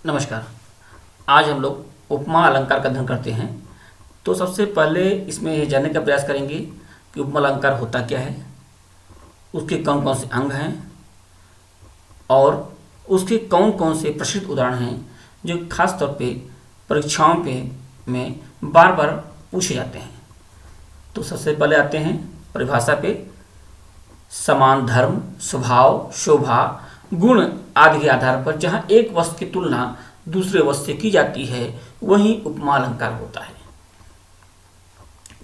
नमस्कार। आज हम लोग उपमा अलंकार का अध्ययन करते हैं। तो सबसे पहले इसमें यह जानने का प्रयास करेंगे कि उपमा अलंकार होता क्या है, उसके कौन कौन से अंग हैं और उसके कौन कौन से प्रसिद्ध उदाहरण हैं जो खास तौर पे परीक्षाओं पे में बार बार पूछे जाते हैं। तो सबसे पहले आते हैं परिभाषा पे। समान धर्म, स्वभाव, शोभा, गुण आदि के आधार पर जहाँ एक वस्तु की तुलना दूसरे वस्तु से की जाती है वही उपमा अलंकार होता है।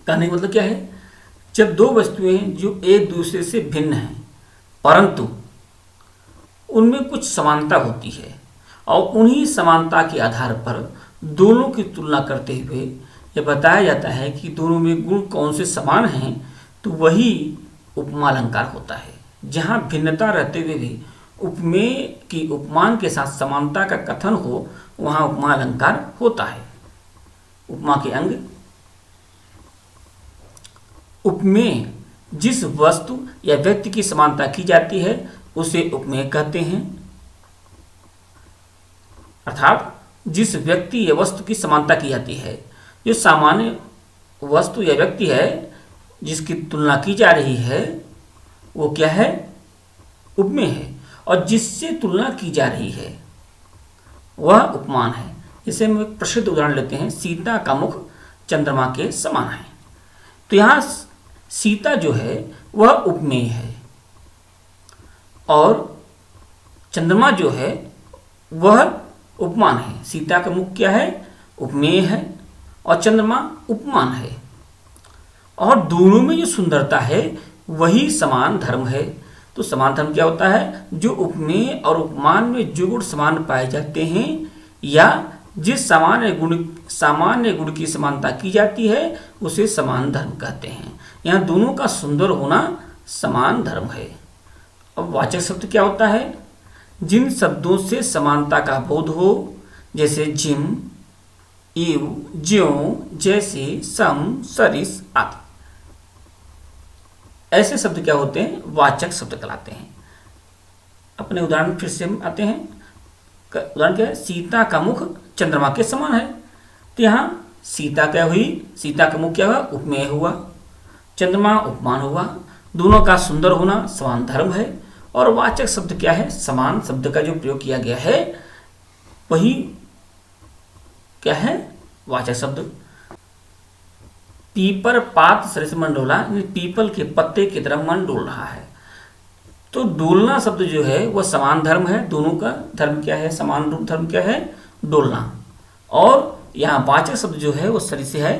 कहने का मतलब क्या है? जब दो वस्तुएं जो एक दूसरे से भिन्न हैं परंतु उनमें कुछ समानता होती है और उन्हीं समानता के आधार पर दोनों की तुलना करते हुए यह बताया जाता है कि दोनों में गुण कौन से समान हैं, तो वही उपमा अलंकार होता है। जहाँ भिन्नता रहते हुए भी उपमेय की उपमान के साथ समानता का कथन हो वहाँ उपमा अलंकार होता है। उपमा के अंग। उपमेय जिस वस्तु या व्यक्ति की समानता की जाती है उसे उपमेय कहते हैं। अर्थात जिस व्यक्ति या वस्तु की समानता की जाती है, जो सामान्य वस्तु या व्यक्ति है जिसकी तुलना की जा रही है वो क्या है? उपमेय है। और जिससे तुलना की जा रही है वह उपमान है। जैसे हम एक प्रसिद्ध उदाहरण लेते हैं, सीता का मुख चंद्रमा के समान है। तो यहाँ सीता जो है वह उपमेय है और चंद्रमा जो है वह उपमान है। सीता का मुख क्या है? उपमेय है और चंद्रमा उपमान है। और दोनों में जो सुंदरता है वही समान धर्म है। तो समान धर्म क्या होता है? जो उपमेय और उपमान में जो गुण समान पाए जाते हैं या जिस सामान्य गुण की समानता की जाती है उसे समान धर्म कहते हैं। यहाँ दोनों का सुंदर होना समान धर्म है। अब वाचक शब्द क्या होता है? जिन शब्दों से समानता का बोध हो, जैसे जिम, इव, ज्यों, जैसे, सम, सरिस आदि। ऐसे शब्द क्या होते हैं? वाचक शब्द कहलाते हैं। अपने उदाहरण फिर से हम आते हैं। उदाहरण क्या है? सीता का मुख चंद्रमा के समान है। तो यहाँ सीता क्या हुई? सीता का मुख क्या हुआ? उपमेय हुआ। चंद्रमा उपमान हुआ। दोनों का सुंदर होना समान धर्म है। और वाचक शब्द क्या है? समान शब्द का जो प्रयोग किया गया है वही क्या है? वाचक शब्द। पीपर पात सरिस मन डोला, पीपल के पत्ते की तरह मन डोल रहा है। तो डोलना शब्द जो है वह समान धर्म है। दोनों का धर्म क्या है? समान रूप धर्म क्या है? डोलना। और यहाँ वाचक शब्द जो है वो सरिस है।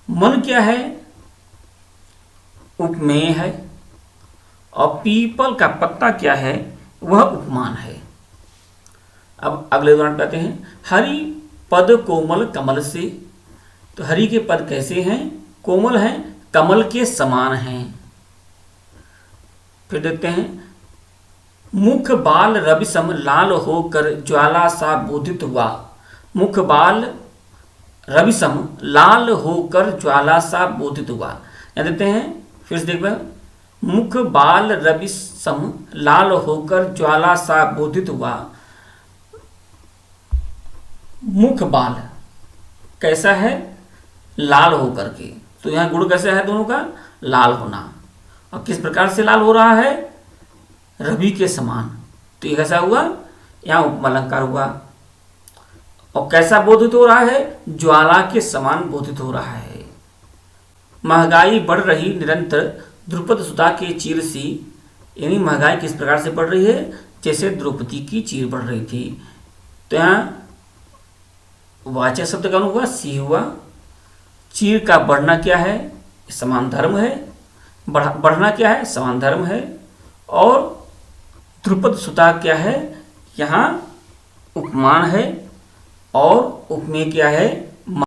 मन क्या है? उपमेय है। और पीपल का पत्ता क्या है? वह उपमान है। अब अगले उदाहरण पे आते हैं। हरि पद कोमल कमल से। तो हरि के पद कैसे हैं? कोमल हैं, कमल के समान हैं। फिर देखते हैं। मुख बाल रवि सम लाल होकर ज्वाला सा बोधित हुआ। मुख बाल रवि सम लाल होकर ज्वाला सा बोधित हुआ। यहाँ देखते हैं, फिर से देखते हैं। मुख बाल रवि सम लाल होकर ज्वाला सा बोधित हुआ। मुख बाल कैसा है? लाल होकर के। तो यहाँ गुण कैसे है? दोनों का लाल होना। और किस प्रकार से लाल हो रहा है? रवि के समान। तो ये कैसा हुआ? यहाँ उपमा अलंकार हुआ। और कैसा बोधित हो रहा है? ज्वाला के समान बोधित हो रहा है। महंगाई बढ़ रही निरंतर द्रुपद सुधा के चीर सी। यानी महंगाई किस प्रकार से बढ़ रही है? जैसे द्रौपदी की चीर बढ़ रही थी। तो यहाँ वाचक शब्द का हुआ? सी हुआ। चीर का बढ़ना क्या है? समान धर्म है। बढ़ना क्या है? समान धर्म है। और द्रुपद सुता क्या है? यहाँ उपमान है। और उपमेय क्या है?